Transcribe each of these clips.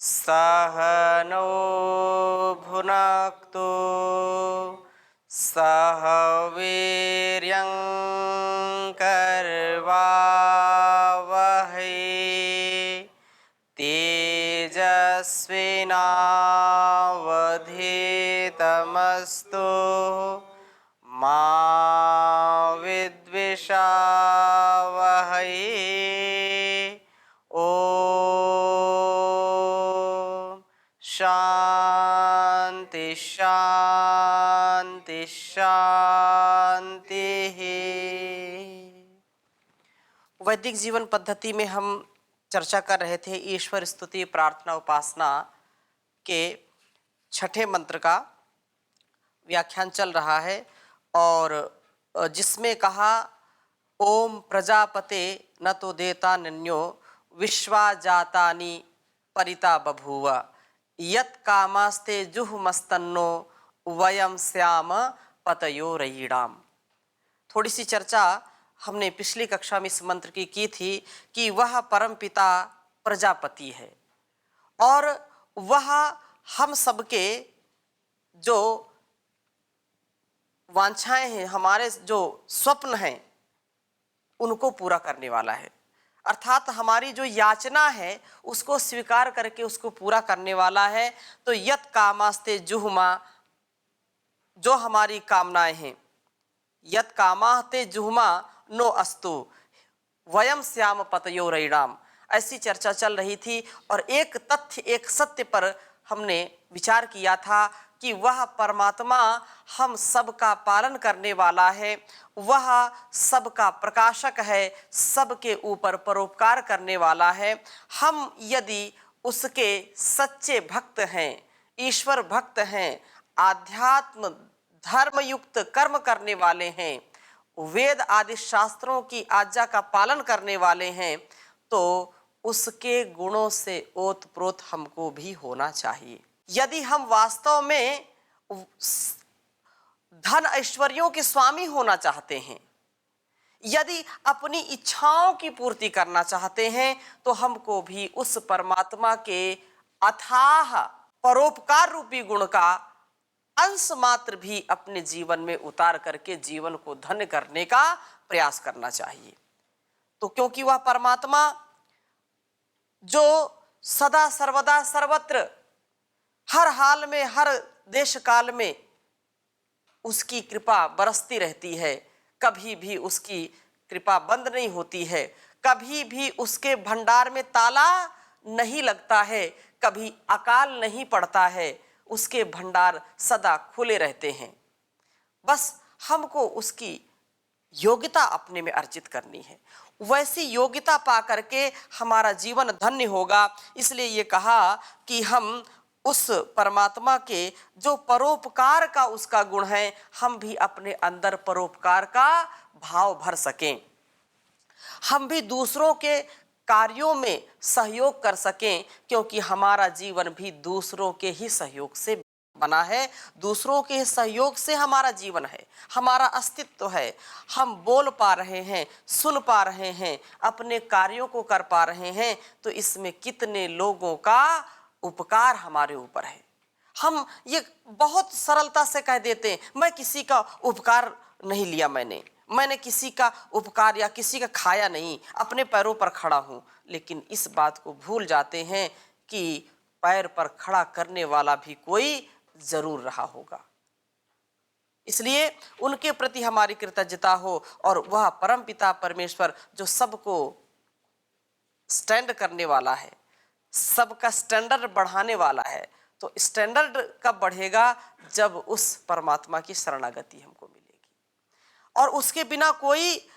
सह नो भुनक्तु सह वीर्यं करवावहै तेजस्विनावधीतमस्तु मा विद्विषावहै। ओम शांति शांति शांति। वैदिक जीवन पद्धति में हम चर्चा कर रहे थे ईश्वर स्तुति प्रार्थना उपासना के छठे मंत्र का व्याख्यान चल रहा है और जिसमें कहा ओम प्रजापते न तो देता नन्यो विश्वा जातानि परिता बभूव यत् कामास्ते जुहमस्तन्नो वयम श्याम पतयो रयीणाम। थोड़ी सी चर्चा हमने पिछली कक्षा में इस मंत्र की थी कि वह परमपिता प्रजापति है और वह हम सबके जो वांछाएं हैं, हमारे जो स्वप्न हैं, उनको पूरा करने वाला है। अर्थात हमारी जो याचना है उसको स्वीकार करके उसको पूरा करने वाला है। तो यत् कामास्ते जुहुमा, जो हमारी कामनाएं हैं, यत् कामास्ते जुहुमा नो अस्तु वयम श्याम पतयो रयीणाम, ऐसी चर्चा चल रही थी। और एक तथ्य, एक सत्य पर हमने विचार किया था कि वह परमात्मा हम सबका पालन करने वाला है, वह सबका प्रकाशक है, सबके ऊपर परोपकार करने वाला है। हम यदि उसके सच्चे भक्त हैं, ईश्वर भक्त हैं, आध्यात्म धर्मयुक्त कर्म करने वाले हैं, वेद आदि शास्त्रों की आज्ञा का पालन करने वाले हैं, तो उसके गुणों से ओतप्रोत हमको भी होना चाहिए। यदि हम वास्तव में धन ऐश्वर्यों के स्वामी होना चाहते हैं, यदि अपनी इच्छाओं की पूर्ति करना चाहते हैं, तो हमको भी उस परमात्मा के अथाह परोपकार रूपी गुण का अंश मात्र भी अपने जीवन में उतार करके जीवन को धन्य करने का प्रयास करना चाहिए। तो क्योंकि वह परमात्मा जो सदा सर्वदा सर्वत्र हर हाल में, हर देश काल में उसकी कृपा बरसती रहती है, कभी भी उसकी कृपा बंद नहीं होती है, कभी भी उसके भंडार में ताला नहीं लगता है, कभी अकाल नहीं पड़ता है, उसके भंडार सदा खुले रहते हैं। बस हमको उसकी योग्यता अपने में अर्जित करनी है, वैसी योग्यता पा करके हमारा जीवन धन्य होगा। इसलिए ये कहा कि हम उस परमात्मा के जो परोपकार का उसका गुण है, हम भी अपने अंदर परोपकार का भाव भर सकें, हम भी दूसरों के कार्यों में सहयोग कर सकें, क्योंकि हमारा जीवन भी दूसरों के ही सहयोग से बना है, दूसरों के सहयोग से हमारा जीवन है, हमारा अस्तित्व है। हम बोल पा रहे हैं, सुन पा रहे हैं, अपने कार्यों को कर पा रहे हैं, तो इसमें कितने लोगों का उपकार हमारे ऊपर है। हम ये बहुत सरलता से कह देते हैं, मैं किसी का उपकार नहीं लिया, मैंने किसी का उपकार या किसी का खाया नहीं, अपने पैरों पर खड़ा हूं। लेकिन इस बात को भूल जाते हैं कि पैर पर खड़ा करने वाला भी कोई जरूर रहा होगा। इसलिए उनके प्रति हमारी कृतज्ञता हो, और वह परमपिता परमेश्वर जो सबको स्टैंड करने वाला है, सबका स्टैंडर्ड बढ़ाने वाला है। तो स्टैंडर्ड कब बढ़ेगा? जब उस परमात्मा की शरणागति हमको मिलेगी, और उसके बिना कोई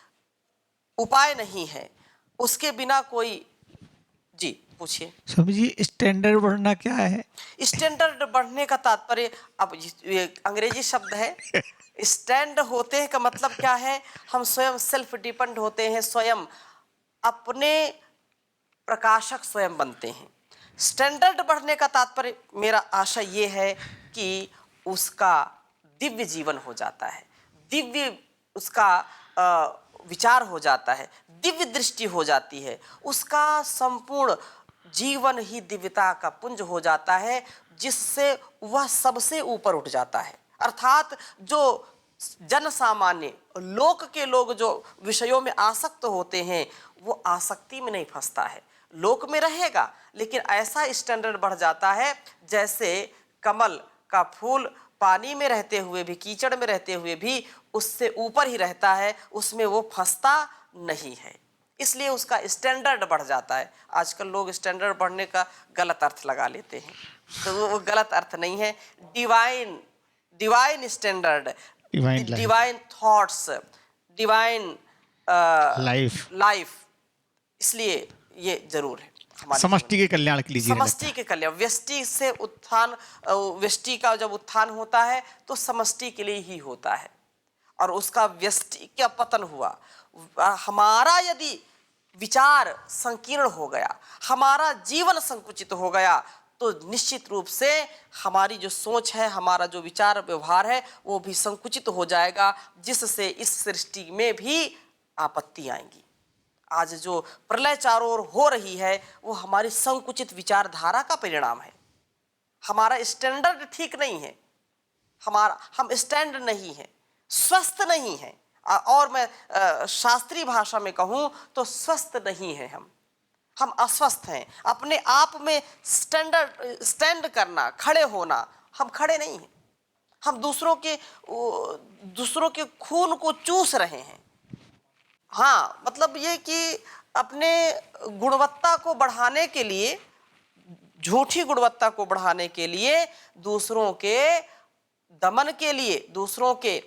उपाय नहीं है, उसके बिना कोई। जी पूछिए स्वामी जी, स्टैंडर्ड बढ़ना क्या है? स्टैंडर्ड बढ़ने का तात्पर्य, अब ये अंग्रेजी शब्द है। स्टैंड होते हैं का मतलब क्या है? हम स्वयं सेल्फ डिपेंड होते हैं, स्वयं अपने प्रकाशक स्वयं बनते हैं। स्टैंडर्ड बढ़ने का तात्पर्य मेरा आशा ये है कि उसका दिव्य जीवन हो जाता है, दिव्य उसका विचार हो जाता है, दिव्य दृष्टि हो जाती है, उसका संपूर्ण जीवन ही दिव्यता का पुंज हो जाता है, जिससे वह सबसे ऊपर उठ जाता है। अर्थात जो जन सामान्य लोक के लोग जो विषयों में आसक्त होते हैं, वो आसक्ति में नहीं फंसता है, लोक में रहेगा, लेकिन ऐसा स्टैंडर्ड बढ़ जाता है जैसे कमल का फूल पानी में रहते हुए भी, कीचड़ में रहते हुए भी उससे ऊपर ही रहता है, उसमें वो फंसता नहीं है, इसलिए उसका स्टैंडर्ड बढ़ जाता है। आजकल लोग स्टैंडर्ड बढ़ने का गलत अर्थ लगा लेते हैं, तो वो गलत अर्थ नहीं है। Divine standard, divine thoughts, divine life, इसलिए ये जरूर है हमारे समष्टि के कल्याण के लिए जीने लगता है। समष्टि के कल्याण, व्यष्टि से उत्थान, व्यष्टि का जब उत्थान होता है तो समष्टि के लिए ही होता है, और उसका व्यष्टि का पतन हुआ। हमारा यदि विचार संकीर्ण हो गया, हमारा जीवन संकुचित हो गया, तो निश्चित रूप से हमारी जो सोच है, हमारा जो विचार व्यवहार है, वो भी संकुचित हो जाएगा, जिससे इस सृष्टि में भी आपत्ति आएंगी। आज जो प्रलय चारों ओर हो रही है, वो हमारी संकुचित विचारधारा का परिणाम है। हमारा स्टैंडर्ड ठीक नहीं है, हम स्टैंड नहीं है, स्वस्थ नहीं है, और मैं शास्त्रीय भाषा में कहूँ तो स्वस्थ नहीं है, हम अस्वस्थ हैं। अपने आप में स्टैंड करना, खड़े होना, हम खड़े नहीं हैं। हम दूसरों के खून को चूस रहे हैं। हाँ, मतलब ये कि अपने गुणवत्ता को बढ़ाने के लिए, झूठी गुणवत्ता को बढ़ाने के लिए, दूसरों के दमन के लिए, दूसरों के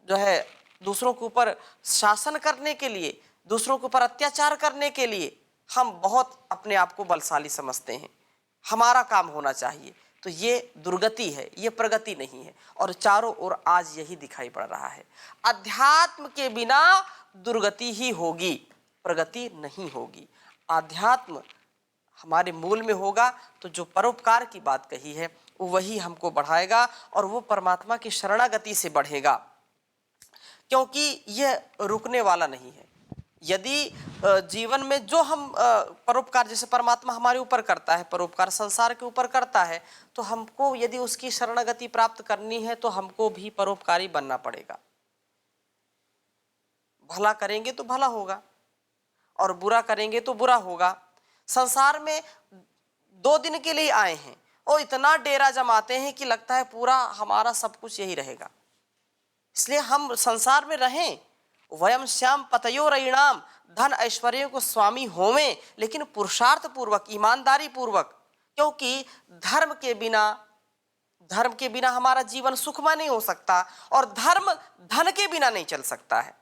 जो है दूसरों के ऊपर शासन करने के लिए, दूसरों के ऊपर अत्याचार करने के लिए हम बहुत अपने आप को बलशाली समझते हैं, हमारा काम होना चाहिए। तो ये दुर्गति है, ये प्रगति नहीं है, और चारों ओर आज यही दिखाई पड़ रहा है। अध्यात्म के बिना दुर्गति ही होगी, प्रगति नहीं होगी। अध्यात्म हमारे मूल में होगा तो जो परोपकार की बात कही है वही हमको बढ़ाएगा, और वो परमात्मा की शरणागति से बढ़ेगा, क्योंकि यह रुकने वाला नहीं है। यदि जीवन में जो हम परोपकार, जैसे परमात्मा हमारे ऊपर करता है, परोपकार संसार के ऊपर करता है, तो हमको यदि उसकी शरणागति प्राप्त करनी है तो हमको भी परोपकारी बनना पड़ेगा। भला करेंगे तो भला होगा, और बुरा करेंगे तो बुरा होगा। संसार में 2 दिन के लिए आए हैं और इतना डेरा जमाते हैं कि लगता है पूरा हमारा सब कुछ यही रहेगा। इसलिए हम संसार में रहें, वयम श्याम पतयो रईणाम, धन ऐश्वर्य को स्वामी होवें, लेकिन पुरुषार्थ पूर्वक, ईमानदारी पूर्वक, क्योंकि धर्म के बिना हमारा जीवन सुखमय नहीं हो सकता, और धर्म धन के बिना नहीं चल सकता है।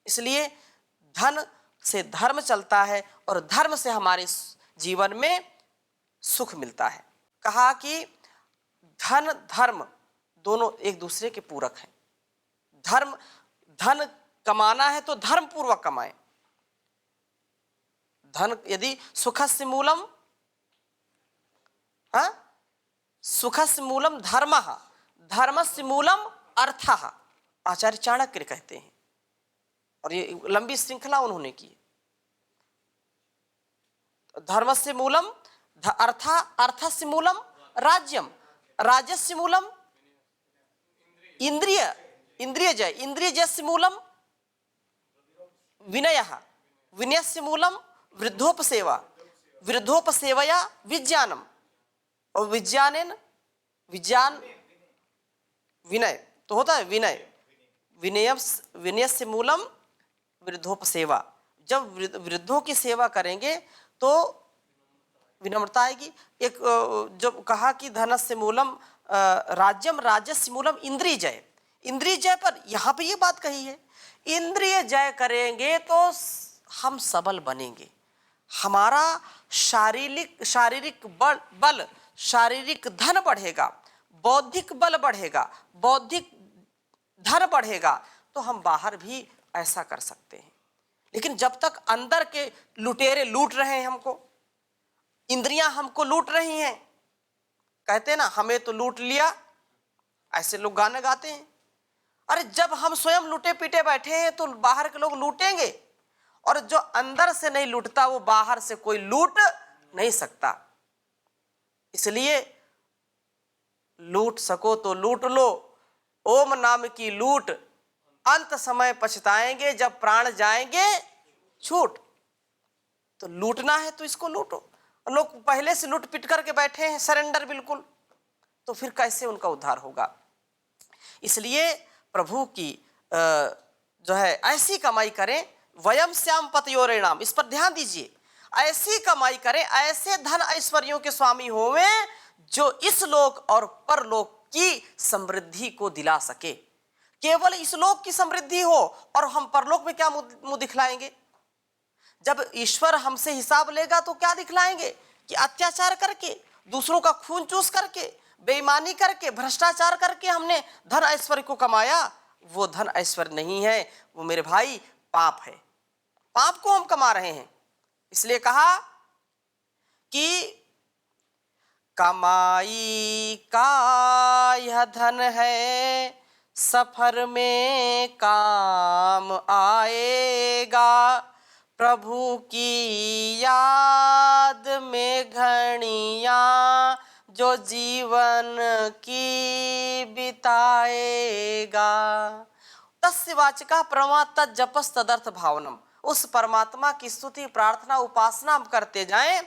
इसलिए धन से धर्म चलता है, और धर्म से हमारे जीवन में सुख मिलता है। कहा कि धन धर्म दोनों एक दूसरे के पूरक हैं। धन कमाना है तो धर्म पूर्वक कमाएं। धन यदि सुखस्य मूलम, सुखस्य मूलम धर्मः, धर्मस्य मूलम अर्थः, आचार्य चाणक्य कहते हैं, और ये लंबी श्रृंखला उन्होंने की। धर्मस्य मूलम अर्थः, अर्थस्य मूलम राज्यम, राज्यस्य मूलम इंद्रियजय, इंद्रियजयस्य मूलम विनयः, विनयस्य मूलम वृद्धोपसेवा, वृद्धोपसेवया विज्ञानम, और विज्ञान विनय तो होता है, विनयस्य मूलम वृद्धोपसेवा। जब वृद्धों की सेवा करेंगे तो विनम्रता आएगी। एक जब कहा कि धनस्य मूलम राज्यम, राज्यस्य मूलम इंद्रिय जय, इंद्रिय जय पर यहाँ पे ये बात कही है, इंद्रिय जय करेंगे तो हम सबल बनेंगे, हमारा शारीरिक बल, शारीरिक धन बढ़ेगा, बौद्धिक बल बढ़ेगा, बौद्धिक धन बढ़ेगा, तो हम बाहर भी ऐसा कर सकते हैं। लेकिन जब तक अंदर के लुटेरे लूट रहे हैं हमको, इंद्रियां हमको लूट रही हैं, कहते हैं ना हमें तो लूट लिया, ऐसे लोग गाने गाते हैं। अरे जब हम स्वयं लूटे पीटे बैठे हैं तो बाहर के लोग लूटेंगे, और जो अंदर से नहीं लूटता वो बाहर से कोई लूट नहीं सकता। इसलिए लूट सको तो लूट लो, ओम नाम की लूट, अंत समय पछताएंगे जब प्राण जाएंगे छूट। तो लूटना है तो इसको लूटो। लोग पहले से लूट पिट करके बैठे हैं, सरेंडर बिल्कुल, तो फिर कैसे उनका उद्धार होगा। इसलिए प्रभु की जो है ऐसी कमाई करें, वयम श्याम पतयोरेणाम, इस पर ध्यान दीजिए। ऐसी कमाई करें, ऐसे धन ऐश्वर्यों के स्वामी होवे जो इस लोक और परलोक की समृद्धि को दिला सके। केवल इस लोक की समृद्धि हो और हम परलोक में क्या मुंह दिखलाएंगे। जब ईश्वर हमसे हिसाब लेगा तो क्या दिखलाएंगे कि अत्याचार करके, दूसरों का खून चूस करके, बेईमानी करके, भ्रष्टाचार करके हमने धन ऐश्वर्य को कमाया। वो धन ऐश्वर्य नहीं है, वो मेरे भाई पाप है। पाप को हम कमा रहे हैं। इसलिए कहा कि कमाई का यह धन है, सफर में काम आएगा। प्रभु की याद में घड़ियां जो जीवन की बिताएगा। तस्य वाचिका प्रमा तज्जपस तदर्थ भावनम। उस परमात्मा की स्तुति, प्रार्थना, उपासना हम करते जाएं,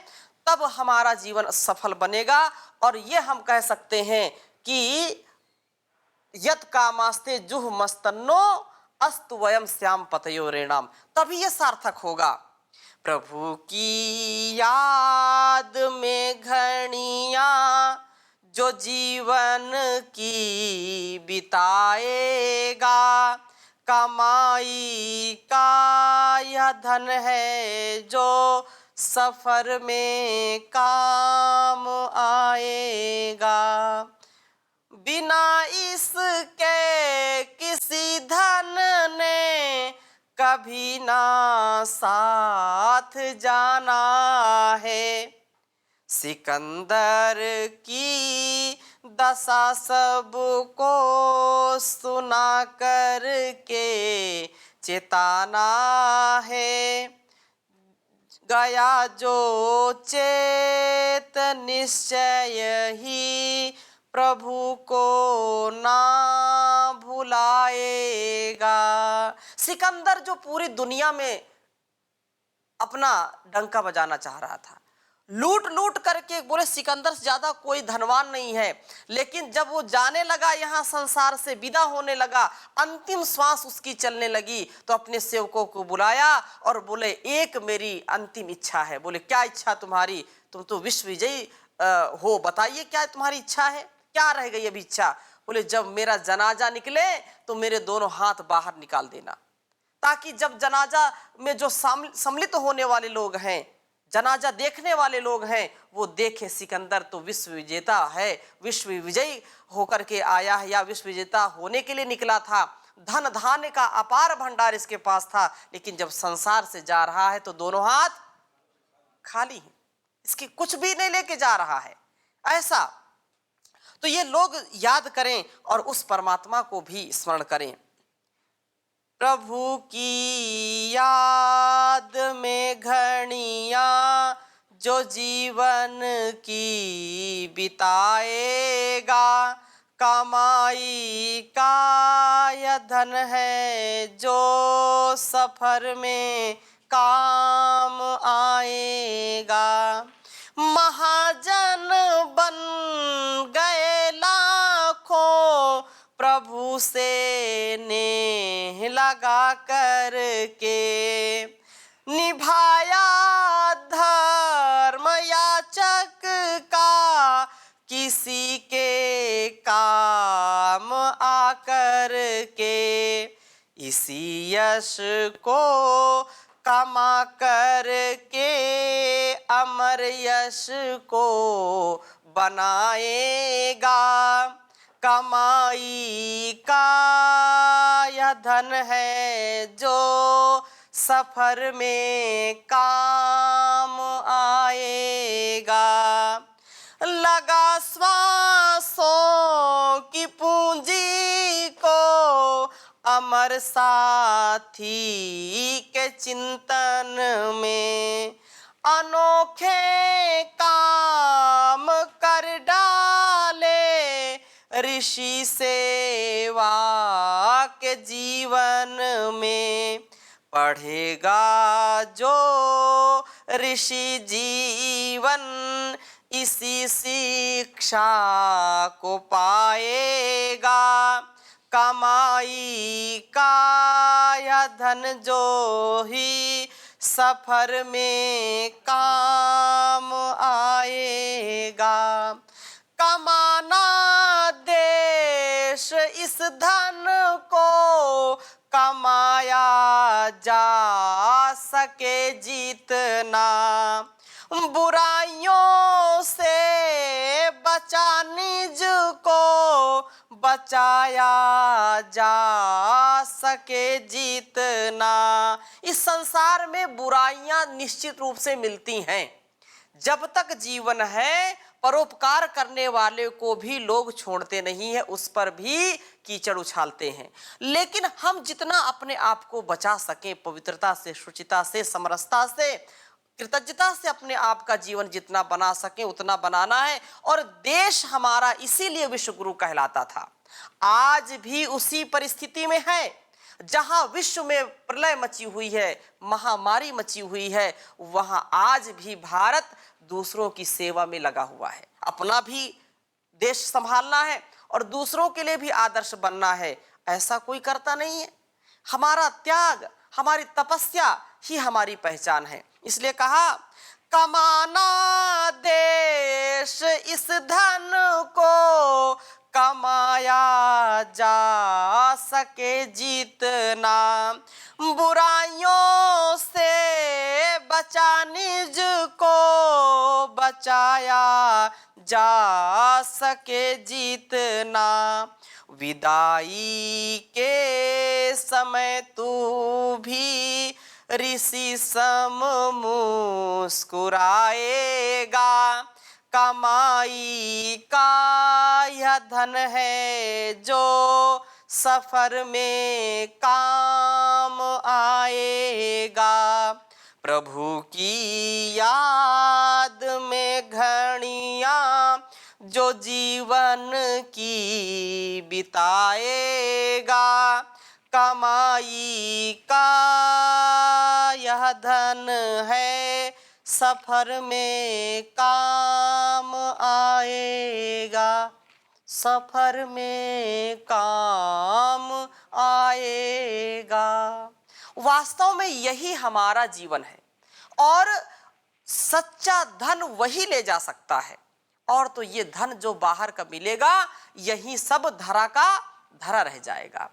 तब हमारा जीवन सफल बनेगा। और ये हम कह सकते हैं कि यत कामास्ते जुह मस्तन्नो अस्तु वयम श्याम पतयोरेणाम, तभी ये सार्थक होगा। प्रभु की याद में घड़ियां जो जीवन की बिताएगा। कमाई का यह धन है जो सफर में काम आएगा। बिना इसके किसी धन ने कभी ना साथ जाना है। सिकंदर की दशा सबको सुना कर के चेताना है। गया जो चेत निश्चय ही प्रभु को ना भुलाएगा। सिकंदर जो पूरी दुनिया में अपना डंका बजाना चाह रहा था, लूट लूट करके, बोले सिकंदर से ज्यादा कोई धनवान नहीं है, लेकिन जब वो जाने लगा, यहाँ संसार से विदा होने लगा, अंतिम श्वास उसकी चलने लगी, तो अपने सेवकों को बुलाया और बोले एक मेरी अंतिम इच्छा है। बोले क्या इच्छा तुम्हारी? तुम तो विश्व विजयी हो, बताइए क्या तुम्हारी इच्छा है, क्या रह गई अभी इच्छा? बोले जब मेरा जनाजा निकले तो मेरे दोनों हाथ बाहर निकाल देना, ताकि जब जनाजा में जो सम्मिलित होने वाले लोग हैं, जनाजा देखने वाले लोग हैं, वो देखे सिकंदर तो विश्व विजेता है, विश्व विजयी होकर के आया है, या विश्व विजेता होने के लिए निकला था। धन धान्य का अपार भंडार इसके पास था, लेकिन जब संसार से जा रहा है तो दोनों हाथ खाली हैं, इसकी कुछ भी नहीं लेके जा रहा है। ऐसा तो ये लोग याद करें और उस परमात्मा को भी स्मरण करें। प्रभु की याद में घड़ियां जो जीवन की बिताएगा। कमाई का यह धन है जो सफर में काम आएगा। महाजन बन गए लाखों प्रभु से नेह लगा कर के, निभाया धर्म याचक का किसी के काम आकर के। इसी यश को कमा कर के अमर यश को बनाएगा। कमाई का यह धन है जो सफर में काम आएगा। लगा श्वासों की पूंजी को अमर साथी के चिंतन में अनोखे काम कर डाले, ऋषि सेवा के जीवन में पढ़ेगा जो ऋषि जीवन, इसी शिक्षा को पाएगा। कमाई का यह धन जो ही सफर में काम आएगा। कमाना देश इस धन को कमाया जा सके जीतना, बुराइयों से बचा निज को बचाया जा सके जीतना। इस संसार में बुराइयां निश्चित रूप से मिलती हैं। जब तक जीवन है परोपकार करने वाले को भी लोग छोड़ते नहीं है, उस पर भी कीचड़ उछालते हैं। लेकिन हम जितना अपने आप को बचा सकें, पवित्रता से, शुचिता से, समरसता से, कृतज्ञता से अपने आप का जीवन जितना बना सके उतना बनाना है। और देश हमारा इसीलिए विश्व गुरु कहलाता था। आज भी उसी परिस्थिति में है। जहां विश्व में प्रलय मची हुई है, महामारी मची हुई है, वहां आज भी भारत दूसरों की सेवा में लगा हुआ है। अपना भी देश संभालना है और दूसरों के लिए भी आदर्श बनना है, ऐसा कोई करता नहीं है। हमारा त्याग, हमारी तपस्या ही हमारी पहचान है। इसलिए कहा, कमाना देश इस धन को कमाया जा सके जीतना, बुराइयों से बचा निज को बचाया जा सके जीतना। विदाई के समय तू भी ऋषि सम मुस्कुराएगा, कमाई का यह धन है जो सफर में काम आएगा। प्रभु की याद में घड़ियां जो जीवन की बिताएगा, कमाई का यह धन है सफर में काम आएगा, सफर में काम आएगा। वास्तव में यही हमारा जीवन है और सच्चा धन वही ले जा सकता है। और तो ये धन जो बाहर का मिलेगा, यही सब धरा का धरा रह जाएगा।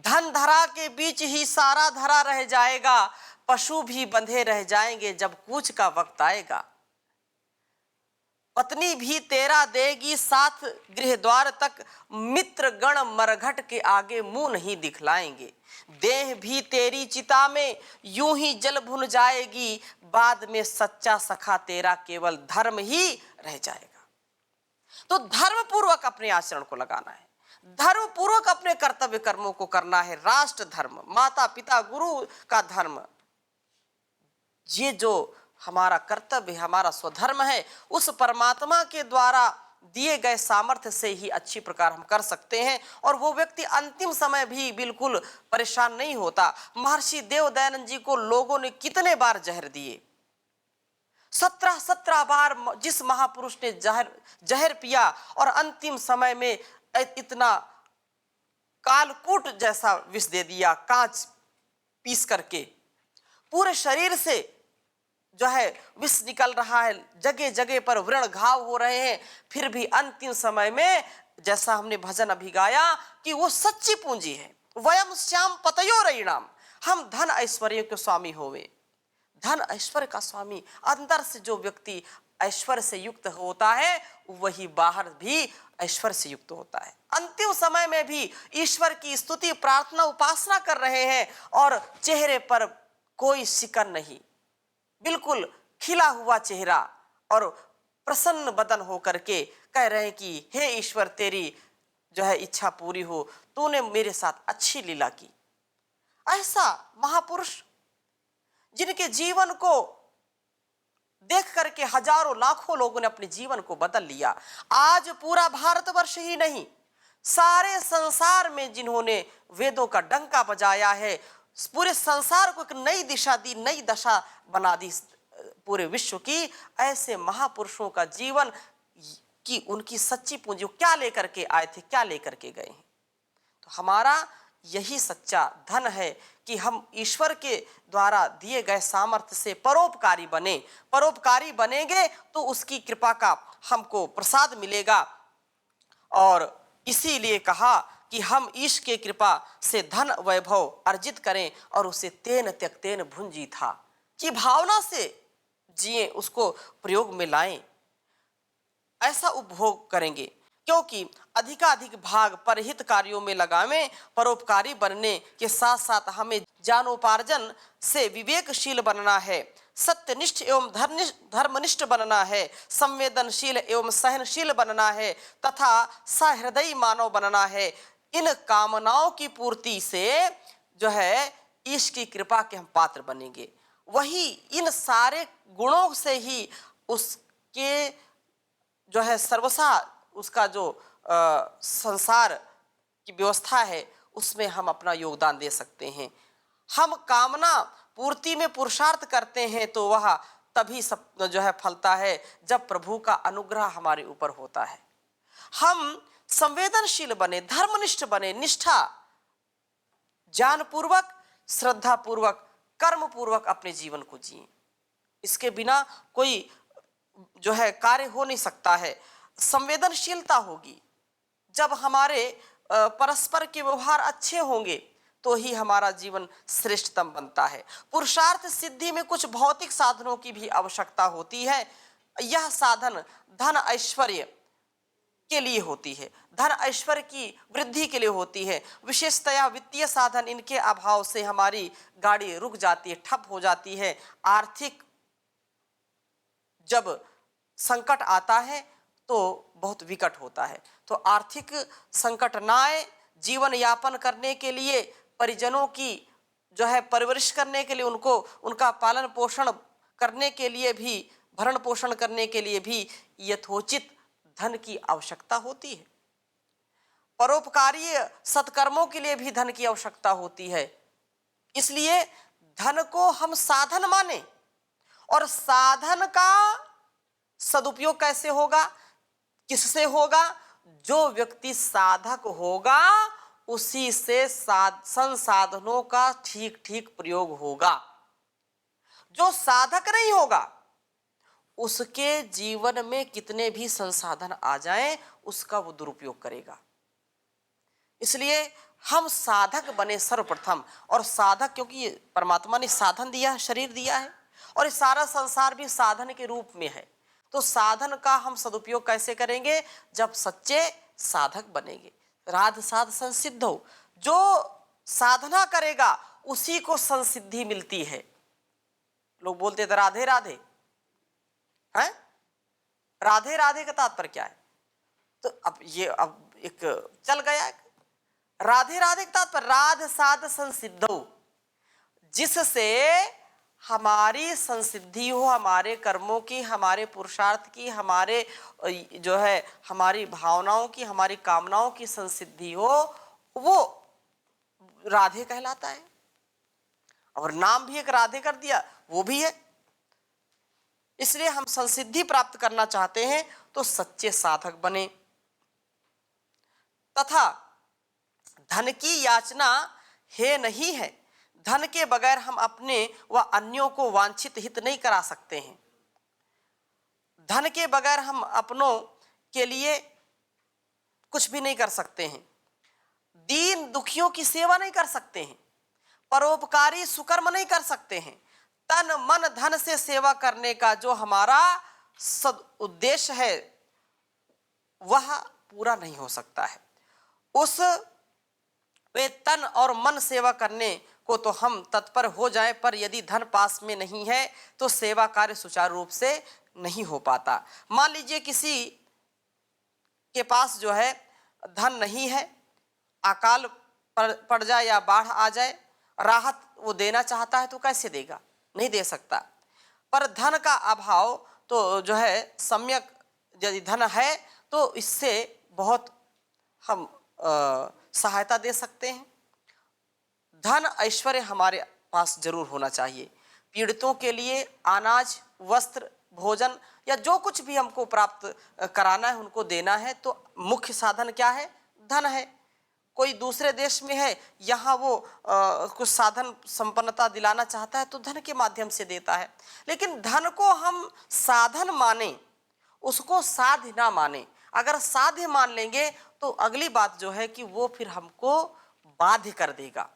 धन धरा के बीच ही सारा धरा रह जाएगा। पशु भी बंधे रह जाएंगे जब कूच का वक्त आएगा। पत्नी भी तेरा देगी साथ गृह द्वार तक, मित्र गण मरघट के आगे मुंह नहीं दिखलाएंगे। देह भी तेरी चिता में यूं ही जल भुन जाएगी, बाद में सच्चा सखा तेरा केवल धर्म ही रह जाएगा। तो धर्म पूर्वक अपने आचरण को लगाना है, धर्म पूर्वक अपने कर्तव्य कर्मों को करना है। राष्ट्र धर्म, माता पिता गुरु का धर्म, ये जो हमारा कर्तव्य, हमारा स्वधर्म है, उस परमात्मा के द्वारा दिए गए सामर्थ्य से ही अच्छी प्रकार हम कर सकते हैं। और वो व्यक्ति अंतिम समय भी बिल्कुल परेशान नहीं होता। महर्षि देव दयानंद जी को लोगों ने कितने बार जहर दिए, 17 बार जिस महापुरुष ने जहर पिया और अंतिम समय में इतना कालकूट जैसा विष दे दिया, कांच पीस करके पूरे शरीर से जो है विष निकल रहा है, जगह जगह पर व्रण घाव हो रहे हैं, फिर भी अंतिम समय में जैसा हमने भजन अभी गाया कि वो सच्ची पूंजी है। वयम श्याम पतयो रयिणाम, हम धन ऐश्वर्य के स्वामी होवे। धन ऐश्वर्य का स्वामी, अंदर से जो व्यक्ति ऐश्वर्य से युक्त होता है वही बाहर भी ऐश्वर्य से युक्त होता है। अंतिम समय में भी ईश्वर की स्तुति, प्रार्थना, उपासना कर रहे हैं और चेहरे पर कोई शिकन नहीं, बिल्कुल खिला हुआ चेहरा और प्रसन्न बदन होकर के कह रहे हैं कि हे ईश्वर, तेरी जो है इच्छा पूरी हो, तूने मेरे साथ अच्छी लीला की। ऐसा महापुरुष जिनके जीवन को देख करके हजारों लाखों लोगों ने अपने जीवन को बदल लिया। आज पूरा भारतवर्ष ही नहीं, सारे संसार में जिन्होंने वेदों का डंका बजाया है, पूरे संसार को एक नई दिशा दी, नई दशा बना दी पूरे विश्व की, ऐसे महापुरुषों का जीवन की उनकी सच्ची पूंजी क्या लेकर के आए थे, क्या लेकर के गए हैं। तो हमारा यही सच्चा धन है कि हम ईश्वर के द्वारा दिए गए सामर्थ्य से परोपकारी बने। परोपकारी बनेंगे तो उसकी कृपा का हमको प्रसाद मिलेगा। और इसीलिए कहा कि हम ईश के कृपा से धन वैभव अर्जित करें और उसे तेन त्यक्तेन भुंजी था, कि भावना से जिए, उसको प्रयोग में लाएं, ऐसा उपभोग करेंगे। क्योंकि अधिकाधिक भाग परहित कार्यों में लगावें। परोपकारी बनने के साथ साथ हमें ज्ञानोपार्जन से विवेकशील बनना है, सत्यनिष्ठ एवं धर्मनिष्ठ बनना है, संवेदनशील एवं सहनशील बनना है तथा सहृदयी मानव बनना है। इन कामनाओं की पूर्ति से जो है ईश की कृपा के हम पात्र बनेंगे। वही इन सारे गुणों से ही उसके जो है सर्वसा उसका जो संसार की व्यवस्था है उसमें हम अपना योगदान दे सकते हैं। हम कामना पूर्ति में पुरुषार्थ करते हैं तो वह तभी सब जो है फलता है जब प्रभु का अनुग्रह हमारे ऊपर होता है। हम संवेदनशील बने, धर्मनिष्ठ बने, निष्ठा ज्ञानपूर्वक, श्रद्धापूर्वक, कर्मपूर्वक अपने जीवन को जिए। इसके बिना कोई जो है कार्य हो नहीं सकता है। संवेदनशीलता होगी, जब हमारे परस्पर के व्यवहार अच्छे होंगे तो ही हमारा जीवन श्रेष्ठतम बनता है। पुरुषार्थ सिद्धि में कुछ भौतिक साधनों की भी आवश्यकता होती है। यह साधन धन ऐश्वर्य के लिए होती है, धन ऐश्वर्य की वृद्धि के लिए होती है। विशेषतया वित्तीय साधन, इनके अभाव से हमारी गाड़ी रुक जाती है, ठप हो जाती है। आर्थिक जब संकट आता है तो बहुत विकट होता है। तो आर्थिक संकट ना आए, जीवन यापन करने के लिए, परिजनों की जो है परवरिश करने के लिए, उनको उनका पालन पोषण करने के लिए भी, भरण पोषण करने के लिए भी यथोचित धन की आवश्यकता होती है। परोपकारी सत्कर्मों के लिए भी धन की आवश्यकता होती है। इसलिए धन को हम साधन माने। और साधन का सदुपयोग कैसे होगा, किससे होगा? जो व्यक्ति साधक होगा उसी से संसाधनों का ठीक ठीक प्रयोग होगा। जो साधक नहीं होगा उसके जीवन में कितने भी संसाधन आ जाएं उसका वो दुरुपयोग करेगा। इसलिए हम साधक बने सर्वप्रथम। और साधक, क्योंकि परमात्मा ने साधन दिया, शरीर दिया है और इस सारा संसार भी साधन के रूप में है। तो साधन का हम सदुपयोग कैसे करेंगे? जब सच्चे साधक बनेंगे। राध साध संसिद्ध हो, जो साधना करेगा उसी को संसिद्धि मिलती है। लोग बोलते थे राधे राधे, हैं? राधे राधे का तात्पर्य क्या है? तो अब ये एक चल गया, राधे राधे का तात्पर्य राध साध संसिद्धौ, जिससे हमारी संसिद्धि हो, हमारे कर्मों की, हमारे पुरुषार्थ की, हमारे जो है हमारी भावनाओं की, हमारी कामनाओं की संसिद्धि हो, वो राधे कहलाता है। और नाम भी एक राधे कर दिया, वो भी है। इसलिए हम संसिद्धि प्राप्त करना चाहते हैं तो सच्चे साधक बने। तथा धन की याचना है नहीं है। धन के बगैर हम अपने व अन्यों को वांछित हित नहीं करा सकते हैं। धन के बगैर हम अपनों के लिए कुछ भी नहीं कर सकते हैं। दीन दुखियों की सेवा नहीं कर सकते हैं। परोपकारी सुकर्म नहीं कर सकते हैं। तन मन धन से सेवा करने का जो हमारा सद उद्देश्य है वह पूरा नहीं हो सकता है। उस वे तन और मन सेवा करने को तो हम तत्पर हो जाएं, पर यदि धन पास में नहीं है तो सेवा कार्य सुचारू रूप से नहीं हो पाता। मान लीजिए किसी के पास जो है धन नहीं है, अकाल पड़ जाए या बाढ़ आ जाए, राहत वो देना चाहता है तो कैसे देगा? नहीं दे सकता। पर धन का अभाव तो जो है, सम्यक यदि धन है तो इससे बहुत हम सहायता दे सकते हैं। धन ऐश्वर्य हमारे पास जरूर होना चाहिए। पीड़ितों के लिए अनाज, वस्त्र, भोजन या जो कुछ भी हमको प्राप्त कराना है, उनको देना है, तो मुख्य साधन क्या है? धन है। कोई दूसरे देश में है, यहाँ वो कुछ साधन संपन्नता दिलाना चाहता है तो धन के माध्यम से देता है। लेकिन धन को हम साधन माने, उसको साध्य ना माने। अगर साध्य मान लेंगे तो अगली बात जो है कि वो फिर हमको बाध्य कर देगा।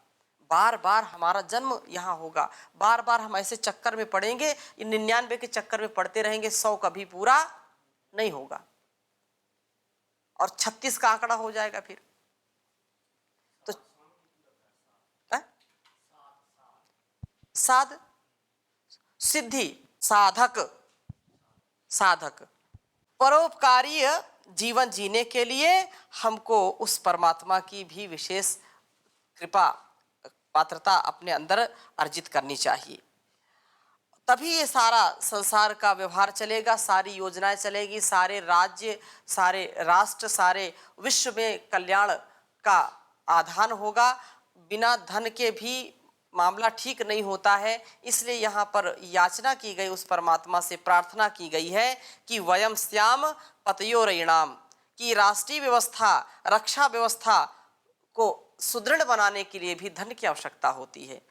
बार बार हमारा जन्म यहाँ होगा, बार बार हम ऐसे चक्कर में पड़ेंगे, 99 के चक्कर में पड़ते रहेंगे, 100 कभी पूरा नहीं होगा और 36 का आंकड़ा हो जाएगा फिर। तो साध सिद्धि, साधक, साधक परोपकारीय जीवन जीने के लिए हमको उस परमात्मा की भी विशेष कृपा, पात्रता अपने अंदर अर्जित करनी चाहिए। तभी ये सारा संसार का व्यवहार चलेगा, सारी योजनाएं चलेगी, सारे राज्य, सारे राष्ट्र, सारे विश्व में कल्याण का आधान होगा। बिना धन के भी मामला ठीक नहीं होता है। इसलिए यहाँ पर याचना की गई, उस परमात्मा से प्रार्थना की गई है कि वयम स्याम पतयोरयिणाम, कि राष्ट्रीय व्यवस्था, रक्षा व्यवस्था को सुदृढ़ बनाने के लिए भी धन की आवश्यकता होती है।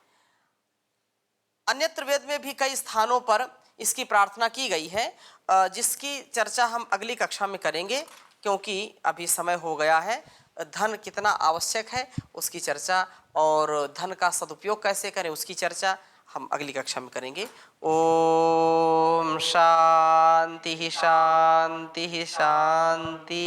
अन्यत्र वेद में भी कई स्थानों पर इसकी प्रार्थना की गई है, जिसकी चर्चा हम अगली कक्षा में करेंगे, क्योंकि अभी समय हो गया है। धन कितना आवश्यक है उसकी चर्चा और धन का सदुपयोग कैसे करें उसकी चर्चा हम अगली कक्षा में करेंगे। ओम शांति शांति शांति।